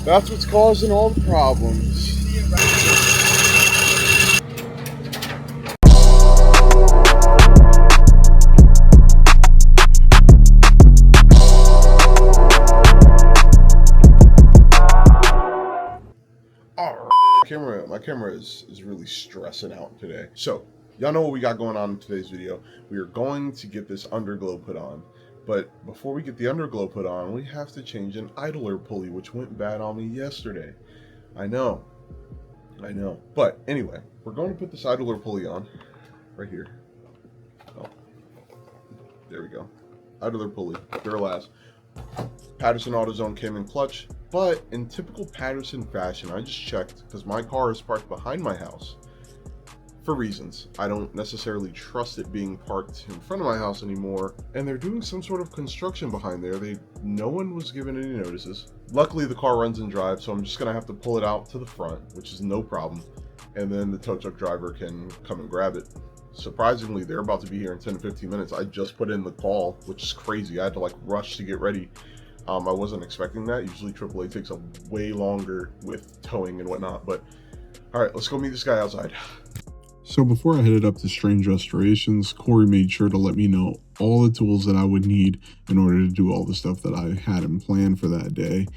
That's what's causing all the problems. My camera is really stressing out today. So, y'all know what we got going on in today's video. We are going to get this underglow put on. But before we get the underglow put on, we have to change an idler pulley, which went bad on me yesterday. I know. But anyway, we're going to put this idler pulley on right here. Oh, there we go. Idler pulley, Duralast. Patterson AutoZone came in clutch, but in typical Patterson fashion, I just checked because my car is parked behind my house for reasons. I don't necessarily trust it being parked in front of my house anymore, and they're doing some sort of construction behind there. No one was given any notices. Luckily, the car runs and drives, so I'm just gonna have to pull it out to the front, which is no problem, and then the tow truck driver can come and grab it. Surprisingly, they're about to be here in 10 to 15 minutes. I just put in the call, which is crazy. I had to like rush to get ready. I wasn't expecting that. Usually AAA takes a way longer with towing and whatnot, but all right, let's go meet this guy outside. So before I headed up to Strange Restorations, Corey made sure to let me know all the tools that I would need in order to do all the stuff that I had in plan for that day.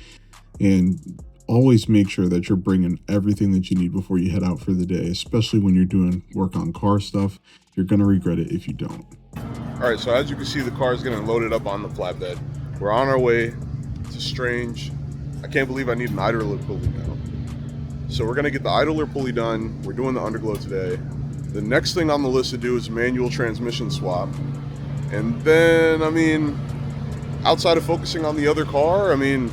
And always make sure that you're bringing everything that you need before you head out for the day, especially when you're doing work on car stuff. You're gonna regret it if you don't. All right, so as you can see, the car is getting loaded up on the flatbed. We're on our way to Strange. I can't believe I need an idler pulley now. So we're gonna get the idler pulley done. We're doing the underglow today. The next thing on the list to do is manual transmission swap. And then, I mean, outside of focusing on the other car, I mean,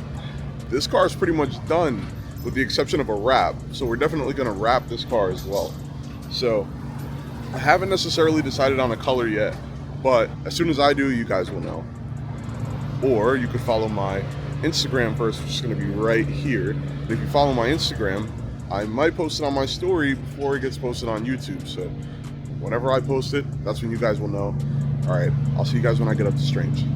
this car is pretty much done with the exception of a wrap. So we're definitely gonna wrap this car as well. So I haven't necessarily decided on a color yet, but as soon as I do, you guys will know. Or you could follow my Instagram first, which is going to be right here. And if you follow my Instagram, I might post it on my story before it gets posted on YouTube. So whenever I post it, that's when you guys will know. All right, I'll see you guys when I get up to Strange.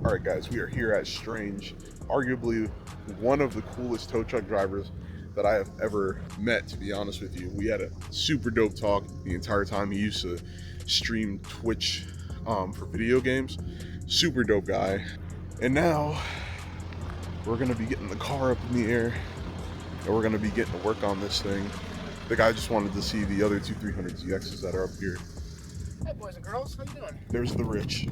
All right, guys, we are here at Strange. Arguably one of the coolest tow truck drivers that I have ever met, to be honest with you. We had a super dope talk the entire time. He used to stream Twitch for video games. Super dope guy. And now we're gonna be getting the car up in the air and we're gonna be getting to work on this thing. The guy just wanted to see the other two 300ZXs that are up here. Hey boys and girls, how you doing? There's the Rich.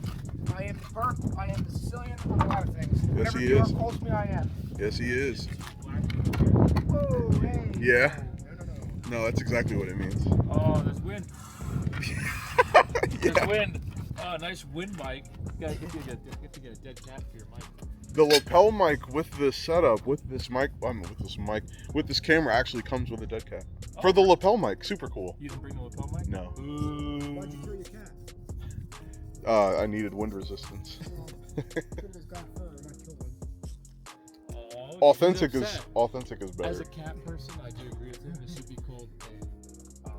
I am the Burp, I am the Sicilian, I'm a lot of things. Yes, Whatever he New York is. calls me, I am. Yes, he is. Whoa, hey. Yeah? No. No, that's exactly what it means. Oh, there's wind. Yeah. There's wind. Oh, nice wind mic. You gotta get to get a dead cat for your mic. The lapel mic with this setup, with this camera actually comes with a dead cat. Oh. For the lapel mic, super cool. You didn't bring the lapel mic? No. Why'd you kill your cat? I needed wind resistance. Oh, Authentic he's is upset. authentic is better. As a cat person, I do agree with him. This should be called a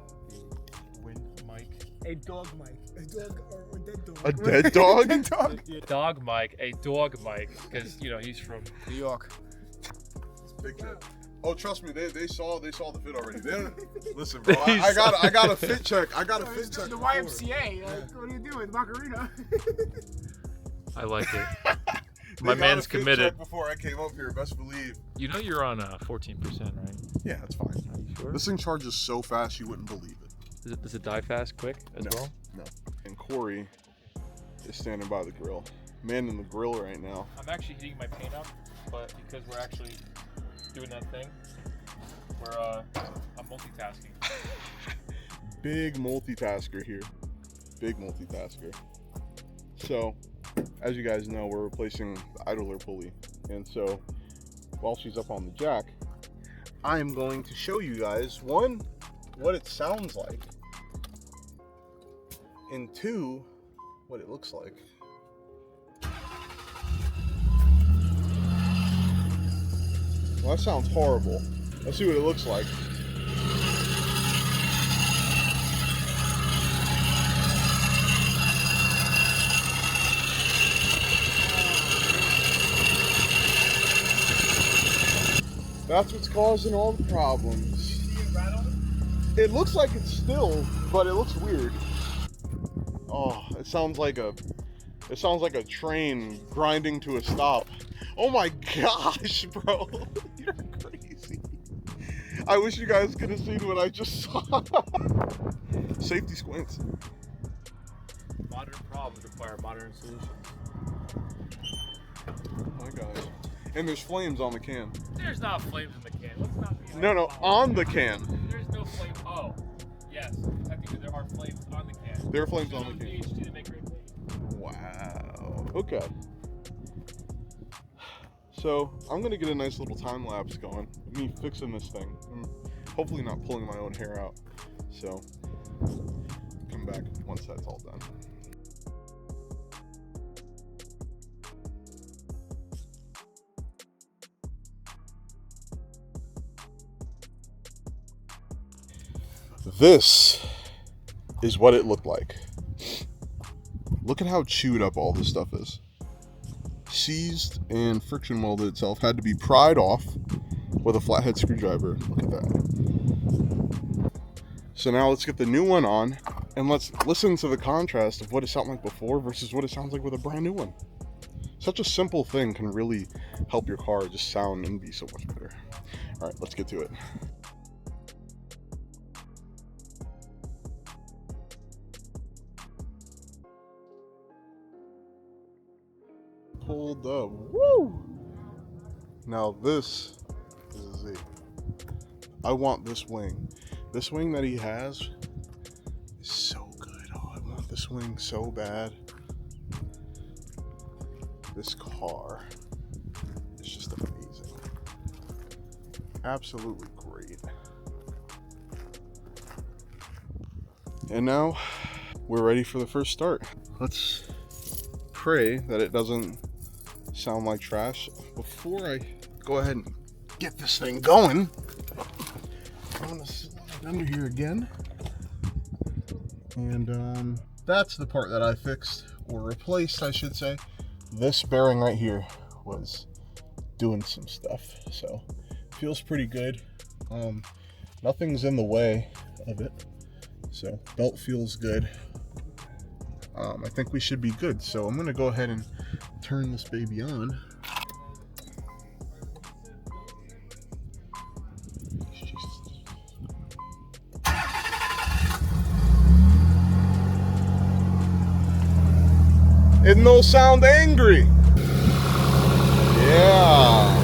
wind mic. A dog mic. A dog or a dead dog. A dead dog? Dead dog. Dog mic, a dog mic, because you know he's from New York. Big cat. Oh, trust me, they saw the fit already. They don't, listen, bro. I got a fit check. I got a fit check. The before. YMCA. What are you doing? The Macarena. I like it. They My got man's a fit committed. check before I came up here, best believe. You know you're on 14%, right? Yeah, that's fine. Are you sure? This thing charges so fast you wouldn't believe it. Does it die fast, quick as well? No. And Corey is standing by the grill. Man in the grill right now. I'm actually heating my paint up, but because we're actually doing that thing, I'm multitasking. Big multitasker here. Big multitasker. So, as you guys know, we're replacing the idler pulley. And so, while she's up on the jack, I'm going to show you guys, one, what it sounds like, and two, what it looks like. Well, that sounds horrible. Let's see what it looks like. That's what's causing all the problems. It looks like it's still, but it looks weird. Oh, it sounds like a train grinding to a stop. Oh my gosh, bro. You're crazy. I wish you guys could have seen what I just saw. Safety squints. Modern problems require modern solutions. Oh my gosh. And there's flames on the can. There's not flames in the can. Let's not be No, on the can. There's no flame. Oh, yes. Technically, there are flames on the can. There are flames on the can. VHT to make great paint. Wow. Okay. So I'm gonna get a nice little time lapse going. Me fixing this thing. I'm hopefully not pulling my own hair out. So come back once that's all done. This is what it looked like. Look at how chewed up all this stuff is. Seized and friction welded itself. Had to be pried off with a flathead screwdriver. Look at that. So now let's get the new one on and let's listen to the contrast of what it sounded like before versus what it sounds like with a brand new one. Such a simple thing can really help your car just sound and be so much better. All right, let's get to it. Pulled up. Woo! Now this is a Z. I want this wing. This wing that he has is so good. Oh, I want this wing so bad. This car is just amazing. Absolutely great. And now we're ready for the first start. Let's pray that it doesn't sound like trash. Before I go ahead and get this thing going, I'm gonna slide under here again. And that's the part that I fixed, or replaced, I should say. This bearing right here was doing some stuff, so feels pretty good. Nothing's in the way of it, so belt feels good. I think we should be good, so I'm gonna go ahead and turn this baby on. It no sound angry. Yeah.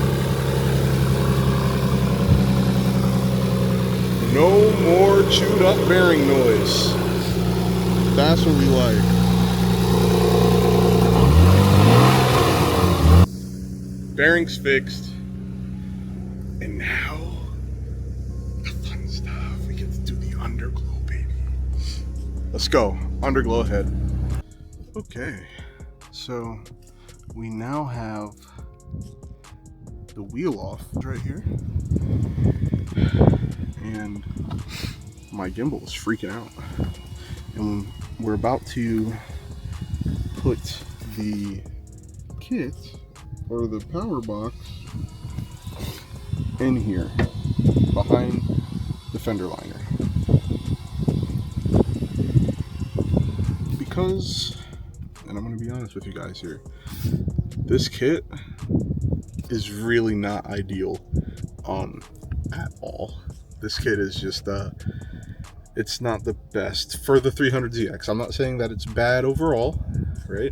No more chewed up bearing noise. That's what we like. Bearings fixed. And now, the fun stuff. We get to do the underglow, baby. Let's go. Underglow ahead. Okay. So, we now have the wheel off right here. And my gimbal is freaking out. And we're about to put the kit, or the power box, in here behind the fender liner, because, and I'm going to be honest with you guys here, this kit is really not ideal at all. This kit is just it's not the best for the 300ZX. I'm not saying that it's bad overall, right?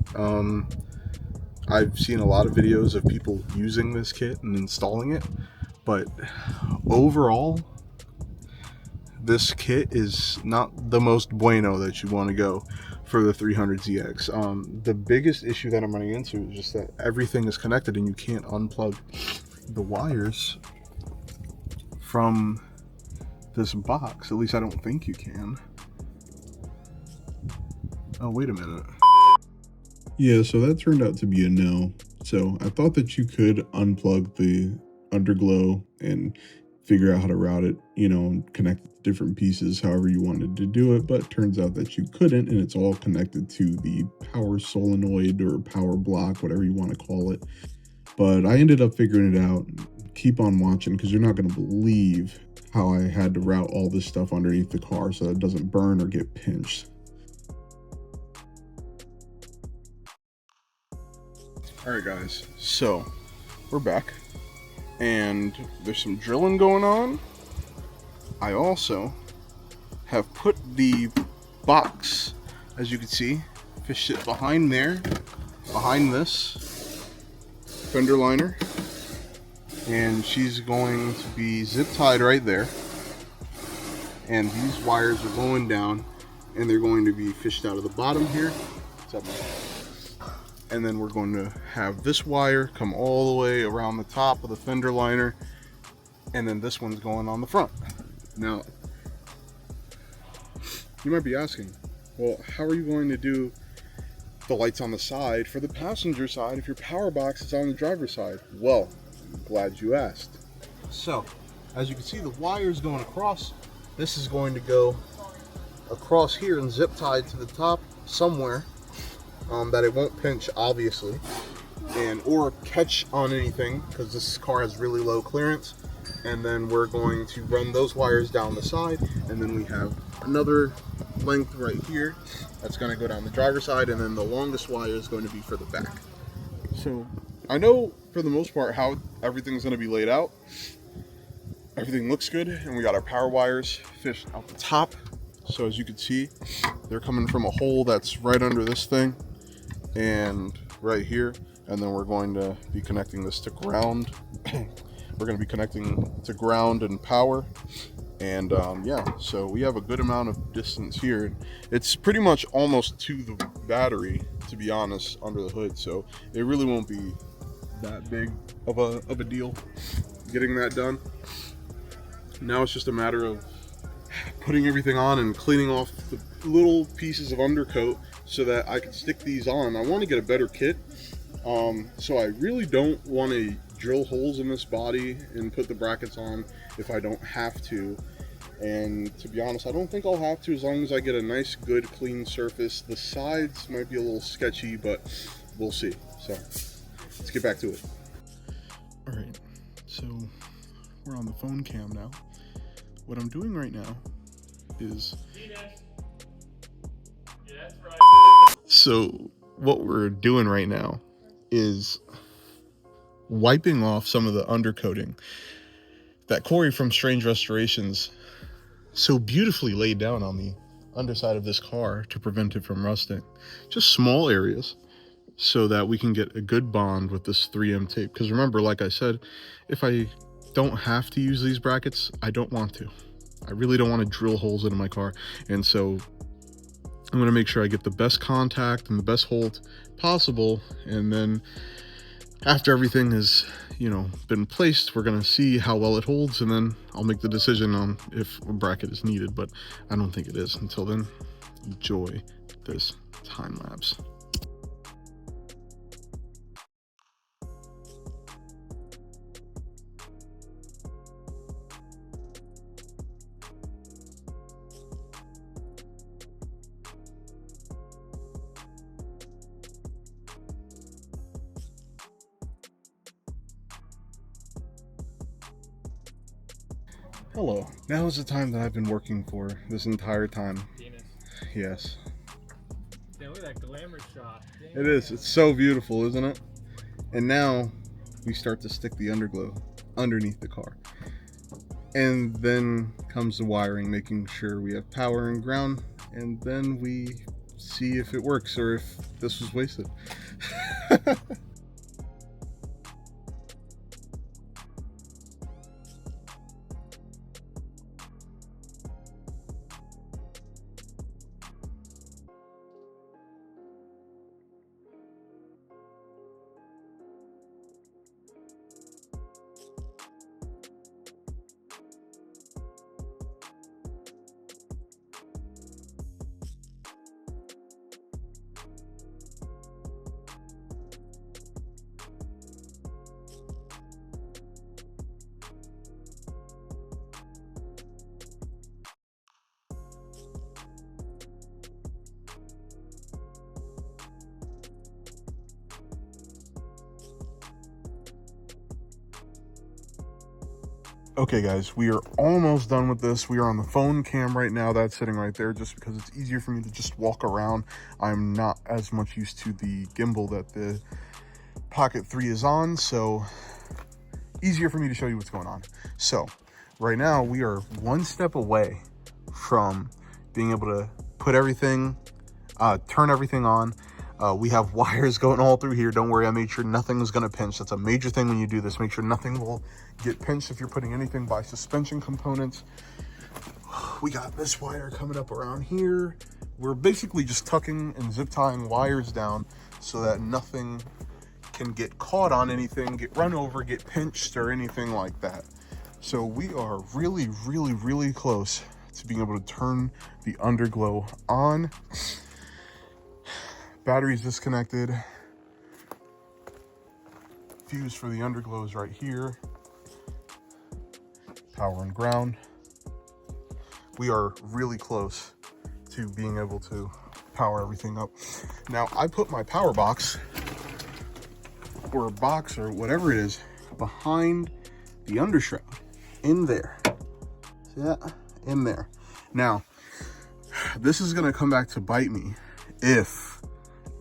I've seen a lot of videos of people using this kit and installing it, but overall, this kit is not the most bueno that you want to go for the 300ZX. The biggest issue that I'm running into is just that everything is connected and you can't unplug the wires from this box. At least I don't think you can. Oh, wait a minute. Yeah, so that turned out to be a no. So I thought that you could unplug the underglow and figure out how to route it, you know, and connect different pieces however you wanted to do it, but turns out that you couldn't, and it's all connected to the power solenoid or power block, whatever you want to call it. But I ended up figuring it out, keep on watching because you're not going to believe how I had to route all this stuff underneath the car so that it doesn't burn or get pinched. All right, guys, so we're back and there's some drilling going on. I also have put the box, as you can see, fished it behind there, behind this fender liner, and she's going to be zip tied right there, and these wires are going down and they're going to be fished out of the bottom here. What's up, man? And then we're going to have this wire come all the way around the top of the fender liner, and then this one's going on the front. Now, you might be asking, well, how are you going to do the lights on the side for the passenger side if your power box is on the driver's side? Well, I'm glad you asked. So, as you can see, the wire is going across. This is going to go across here and zip tied to the top somewhere. That it won't pinch, obviously, and or catch on anything because this car has really low clearance. And then we're going to run those wires down the side, and then we have another length right here that's going to go down the driver's side, and then the longest wire is going to be for the back. So I know for the most part how everything's going to be laid out. Everything looks good, and we got our power wires fished out the top. So as you can see, they're coming from a hole that's right under this thing and right here, and then we're going to be connecting this to ground. We're going to be connecting to ground and power, and yeah, so we have a good amount of distance here. It's pretty much almost to the battery, to be honest, under the hood, so it really won't be that big of a deal getting that done. Now it's just a matter of putting everything on and cleaning off the little pieces of undercoat so that I can stick these on. I want to get a better kit, so I really don't want to drill holes in this body and put the brackets on if I don't have to. And to be honest, I don't think I'll have to, as long as I get a nice, good, clean surface. The sides might be a little sketchy, but we'll see. So let's get back to it. All right, so we're on the phone cam now. What I'm doing right now is, so what we're doing right now is wiping off some of the undercoating that Corey from Strange Restorations so beautifully laid down on the underside of this car to prevent it from rusting. Just small areas so that we can get a good bond with this 3M tape. Because remember, like I said, if I don't have to use these brackets, I don't want to. I really don't want to drill holes into my car. And so I'm going to make sure I get the best contact and the best hold possible. And then after everything has, been placed, we're going to see how well it holds. And then I'll make the decision on if a bracket is needed. But I don't think it is. Until then, enjoy this time lapse. Hello. Now is the time that I've been working for this entire time. Venus. Yes. Damn, look at that glamour shot. Damn. It is. It's so beautiful, isn't it? And now we start to stick the underglow underneath the car. And then comes the wiring, making sure we have power and ground. And then we see if it works or if this was wasted. Okay guys, we are almost done with this. We are on the phone cam right now. That's sitting right there just because it's easier for me to just walk around. I'm not as much used to the gimbal that the Pocket 3 is on, so easier for me to show you what's going on. So right now we are one step away from being able to put everything, turn everything on. We have wires going all through here. Don't worry, I made sure nothing is going to pinch. That's a major thing when you do this. Make sure nothing will get pinched if you're putting anything by suspension components. We got this wire coming up around here. We're basically just tucking and zip tying wires down so that nothing can get caught on anything, get run over, get pinched, or anything like that. So we are really, really, really close to being able to turn the underglow on. Battery's disconnected. Fuse for the underglow is right here. Power and ground. We are really close to being able to power everything up. Now, I put my power box, or a box, or whatever it is, behind the undershroud, in there. See that? In there. Now, this is gonna come back to bite me if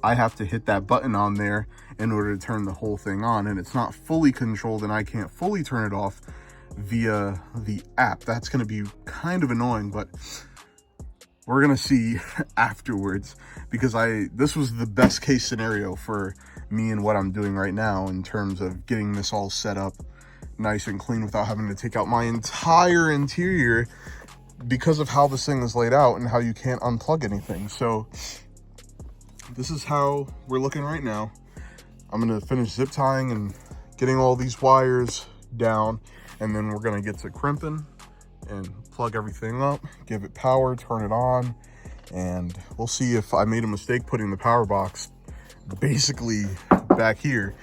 I have to hit that button on there in order to turn the whole thing on, and it's not fully controlled and I can't fully turn it off via the app. That's going to be kind of annoying, but we're going to see afterwards, because this was the best case scenario for me and what I'm doing right now in terms of getting this all set up nice and clean without having to take out my entire interior because of how this thing is laid out and how you can't unplug anything. So this is how we're looking right now. I'm gonna finish zip tying and getting all these wires down, and then we're gonna get to crimping and plug everything up, give it power, turn it on, and we'll see if I made a mistake putting the power box basically back here,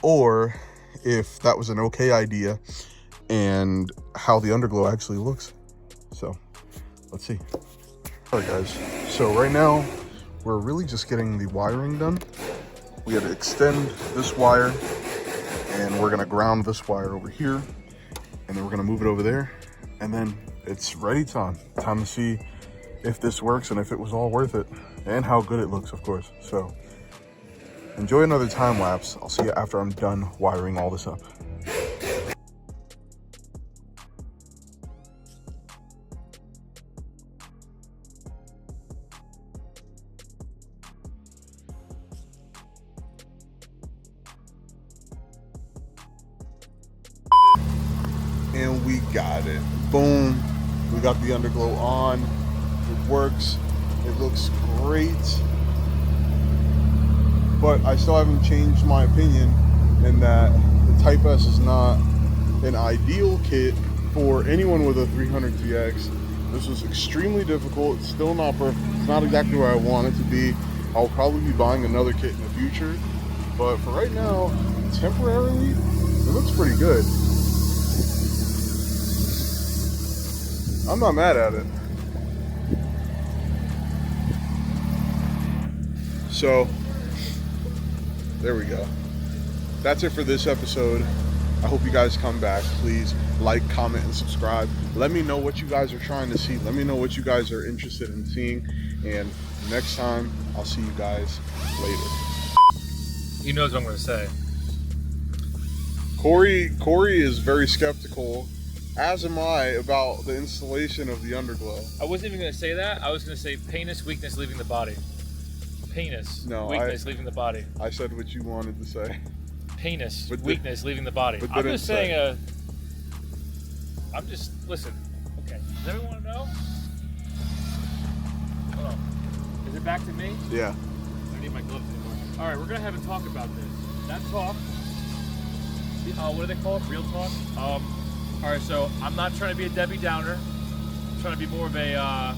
or if that was an okay idea and how the underglow actually looks. So let's see. All right guys, so right now we're really just getting the wiring done. We had to extend this wire, and we're gonna ground this wire over here, and then we're gonna move it over there, and then it's ready time to see if this works and if it was all worth it, and how good it looks, of course. So enjoy another time lapse. I'll see you after I'm done wiring all this up. And we got it. Boom. We got the underglow on. It works. It looks great. But I still haven't changed my opinion in that the Type S is not an ideal kit for anyone with a 300ZX. This was extremely difficult. It's still not perfect. It's not exactly where I want it to be. I'll probably be buying another kit in the future. But for right now, temporarily, it looks pretty good. I'm not mad at it. So, there we go. That's it for this episode. I hope you guys come back. Please like, comment, and subscribe. Let me know what you guys are trying to see. Let me know what you guys are interested in seeing. And next time, I'll see you guys later. He knows what I'm going to say. Corey is very skeptical, as am I, about the installation of the underglow. I wasn't even going to say that. I was going to say penis, weakness, leaving the body. Penis, weakness, leaving the body. I said what you wanted to say. Penis, weakness, leaving the body. But I'm didn't just saying listen, okay. Does everyone want to know? Hold on. Is it back to me? Yeah. I don't need my gloves anymore. All right, we're going to have a talk about this. That talk, what do they call it? Real talk? All right, so I'm not trying to be a Debbie Downer. I'm trying to be more of a,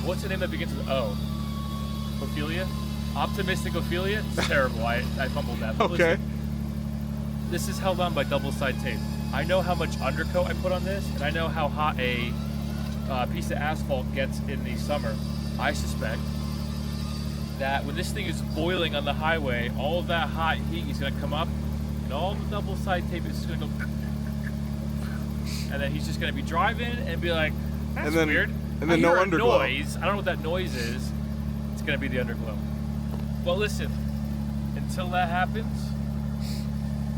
what's the name that begins with O? Ophelia? Optimistic Ophelia? It's terrible. I fumbled that. But Okay. listen, this is held on by double-side tape. I know how much undercoat I put on this, and I know how hot a piece of asphalt gets in the summer. I suspect that when this thing is boiling on the highway, all of that hot heat is going to come up, and all the double-side tape is going to go and then he's just gonna be driving and be like, "That's And then- weird." and then I no hear a underglow. noise. I don't know what that noise is. It's gonna be the underglow. Well, listen. Until that happens,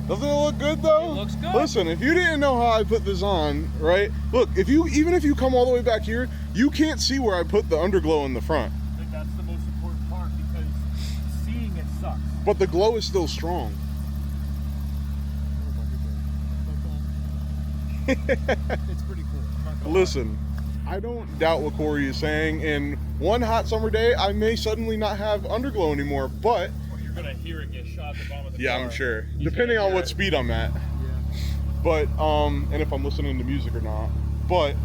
Doesn't it look good though? It looks good. Listen, if you didn't know how I put this on, right? Look, even if you come all the way back here, you can't see where I put the underglow in the front. I think that's the most important part because seeing it sucks. But the glow is still strong. It's pretty cool. I'm not gonna Listen, I don't doubt what Corey is saying. And one hot summer day, I may suddenly not have underglow anymore, but lie. You're gonna hear it get shot at the bottom of the yeah, car. I'm sure. He's Depending gonna on hear what it. speed I'm at. Yeah. But and if I'm listening to music or not. But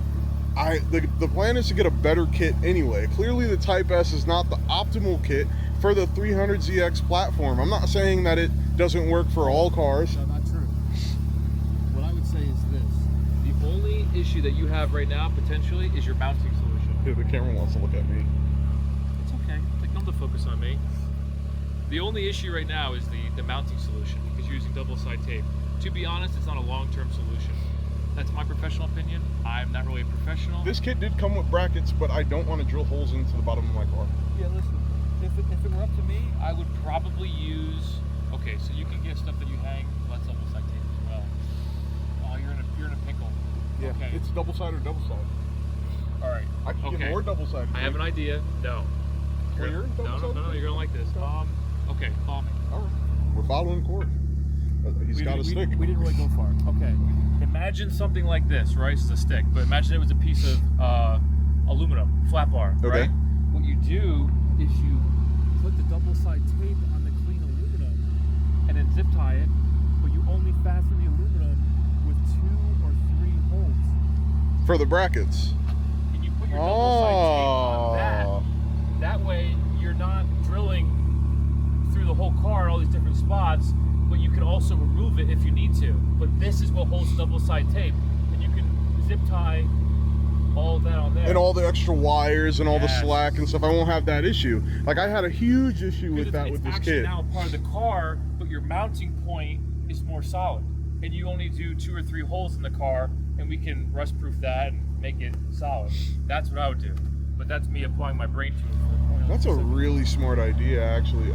the plan is to get a better kit anyway. Clearly the Type S is not the optimal kit for the 300ZX platform. I'm not saying that it doesn't work for all cars. No, not true. What I would say is this. The only issue that you have right now potentially is your mounting solution. Here, the camera wants to look at me. It's okay. Like, don't focus on me. The only issue right now is the mounting solution because you're using double-side tape. To be honest, it's not a long-term solution. That's my professional opinion. I'm not really a professional. This kit did come with brackets, but I don't want to drill holes into the bottom of my car. Yeah, listen. If it were up to me, I would probably use. Okay, so you can get stuff that you hang. Well, that's double-side tape as well. Oh, you're in a pickle. Yeah, Okay. it's double side or double side. All right. I can Okay. get more double side. I have an idea. No. Well, you're in No, double no, side? you're gonna like this. Okay, follow me. All right. We're following Corey. He's got a stick. We didn't really go far. Okay. Imagine something like this, right? This is a stick, but imagine it was a piece of aluminum, flat bar, Okay. right? What you do is you put the double side tape on the clean aluminum and then zip tie it, but you only fasten the aluminum with 2 or 3 holes. For the brackets. And you put your double side tape on Oh. that. That way you're not drilling through the whole car in all these different spots, but you can also remove it if you need to. But this is what holds double side tape, and you can zip tie all of that on there. And all the extra wires and all the Yes. slack and stuff. I won't have that issue. Like I had a huge issue with Because that it's with this actually kit. now part of the car, but your mounting point is more solid, and you only do 2 or 3 holes in the car, and we can rust proof that and make it solid. That's what I would do. But that's me applying my brain to it. That's a really smart idea, actually. Hey,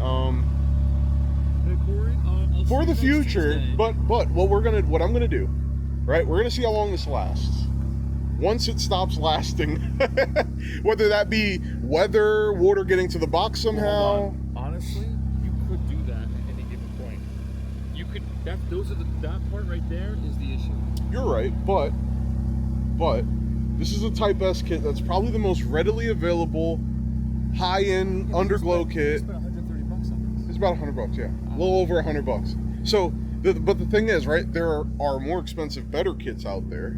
Corey, I'll For see the you next future, Tuesday. but what I'm gonna do, right? We're gonna see how long this lasts. Once it stops lasting, whether that be weather, water getting to the box somehow. Hold on. Honestly, you could do that at any given point. You could. That part right there is the issue. You're right, but this is a Type S kit that's probably the most readily available high-end underglow You kit. spent $130 on this. It's about $100, yeah, a little over $100. So, but the thing is, right? There are more expensive, better kits out there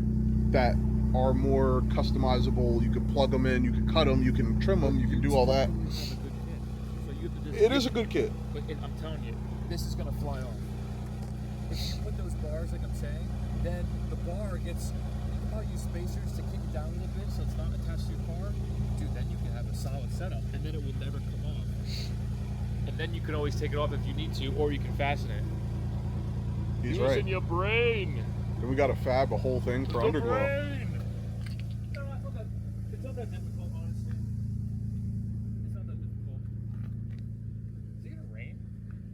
that are more customizable. You can plug them in, you can cut them, you can trim them, you can do all that. You have a good kit. So you have to just It is a good kit. But I'm telling you, this is gonna fly off. If you put those bars, like I'm saying, then the bar gets. You can probably use spacers to kick it down a little bit, so it's not attached to your car. Dude, then you can have a solid setup, and then it will never come off. And then you can always take it off if you need to, or you can fasten it. He's Using right. your brain. And we got to fab a whole thing for The underglow. brain. No, it's not that difficult, honestly. It's not that difficult. Is it gonna rain?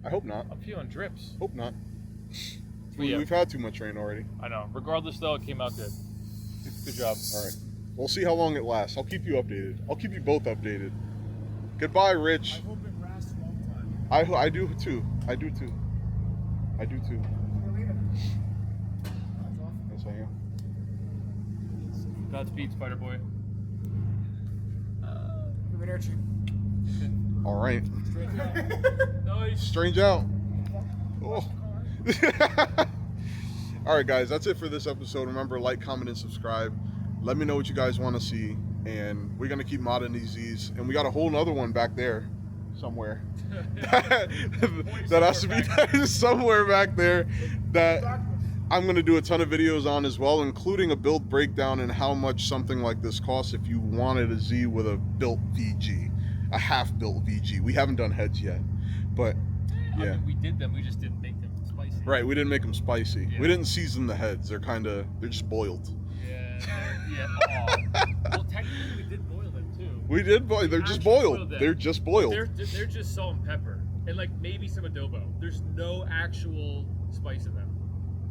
I hope not. I'm feeling drips. Hope not. But yeah. We've had too much rain already. I know. Regardless, though, it came out good. Good job. All right. We'll see how long it lasts. I'll keep you updated. I'll keep you both updated. Goodbye, Rich. I hope it lasts a long time. I do too. I do too. I do too. Yes, I am. Godspeed, Spider Boy. All right. Nice. Strange out. Oh. All right, guys. That's it for this episode. Remember, like, comment, and subscribe. Let me know what you guys want to see, and we're gonna keep modding these Z's. And we got a whole nother one back there, somewhere. That has to be somewhere back there. That I'm gonna do a ton of videos on as well, including a build breakdown and how much something like this costs if you wanted a Z with a built VG, a half-built VG. We haven't done heads yet, but I yeah. mean, we did them. We just didn't make them spicy. Right, we didn't make them spicy. Yeah. We didn't season the heads. They're just boiled. Yeah. Aw. Well, technically, we did boil them too. We did boil. They're just Actually boiled. them. They're just boiled. They're just salt and pepper, and like maybe some adobo. There's no actual spice in them.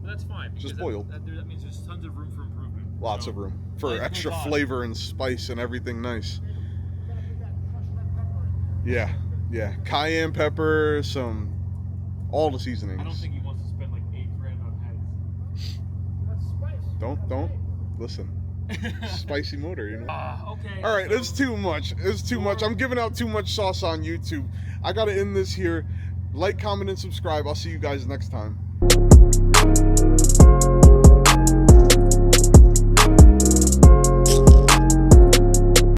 But that's fine. Just because boiled. That means there's tons of room for improvement. Lots So, of room for life extra goes on. flavor and spice and everything nice. Yeah, yeah. Cayenne pepper, all the seasonings. I don't think he wants to spend like $8,000 on heads. That's spice. Don't listen. Spicy motor, you know. Okay. All right, so- it's too much. It's too much. I'm giving out too much sauce on YouTube. I gotta end this here. Like, comment, and subscribe. I'll see you guys next time.